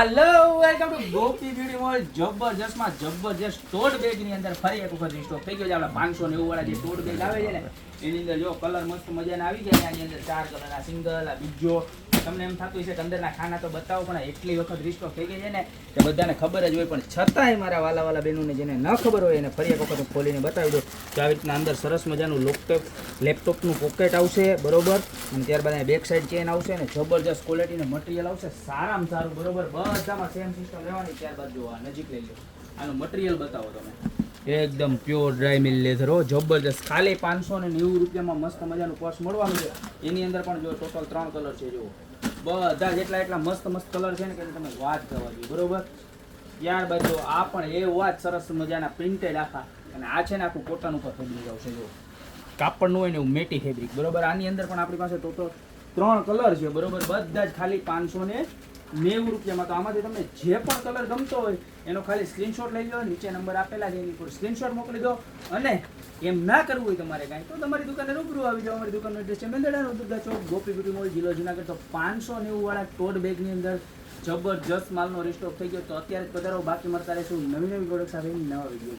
Hello welcome to Gopi beauty mall. જબરજસ્ત ટોટ bag ની અંદર ફરી એક વખત સ્ટોક થઈ ગયો છે. આપણે 590 વાળા જે ટોટ બેગ આવે છે ને એની અંદર જો કલર મસ્ત મજાના આવી ગયા. આની અંદર 4 કલરના સિંગલ, આ બીજો તમને એમ થતું હશે કે અંદરના ખાના તો બતાવો, પણ એટલી વખત રિસ્ટોક થઈ ગઈ છે ને કે બધાને ખબર જ હોય, પણ છતાંય મારા વાલા બહેનોને જેને ન ખબર હોય એને ફરી એક વખત ખોલીને બતાવી દો કે આવી રીતના અંદર સરસ મજાનું લેપટોપનું પોકેટ આવશે, બરોબર. અને ત્યારબાદ અહીં બેક સાઈડ ચેન આવશે અને જબરજસ્ત ક્વોલિટીનું મટીરિયલ આવશે, સારામાં સારું, બરોબર. બધામાં સેમ સિસ્ટમ રહેવાની. ત્યારબાદ જો આ નજીક લઈ લો, આનું મટીરિયલ બતાવો તમે. એકદમ પ્યોર ડ્રાય મિલ લેધર હો, જબરજસ્ત. ખાલી 590 રૂપિયામાં મસ્ત મજાનું પર્સ મળવાનું છે. એની અંદર પણ જો ટોટલ 3 કલર છે. જુઓ બધા એટલા મસ્ત કલર છે ને કે તમે વાત કરવા જોઈએ, બરોબર. ત્યારબાદ જો આ પણ એ વાત સરસ મજાના પ્રિન્ટેડ આખા, અને આ છે ને આખું કોટન ઉપર ફેબ્રિક આવશે. જો કાપડનું હોય ને એવું મેટી ફેબ્રિક, બરોબર. આની અંદર પણ આપણી પાસે ટોટલ 3 કલર છે, બરોબર. બધા જ ખાલી 590 રૂપિયામાં. તો આમાંથી તમને જે પણ કલર ગમતો હોય એનો ખાલી સ્ક્રીનશોટ લઈ લો, નીચે નંબર આપેલા છે એની પર સ્ક્રીનશોટ મોકલી દો. અને એમ ના કરવું હોય તમારે કાંઈ તો તમારી દુકાને રૂબરૂ આવી જાઓ. અમારી દુકાનનો એડ્રેસ છે મેંદરડા દુર્ગા ચોક, ગોપી બ્યુટી મોલ, જિલ્લો જુનાગઢ. તો 590 વાળા ટોટ બેગની અંદર જબરજસ્ત માલનો રિસ્ટોક થઈ ગયો. તો અત્યારે જ પધારો, બાકી મળતા રહેશું નવી પ્રોડક્ટ સાથે નવા વિડીયો.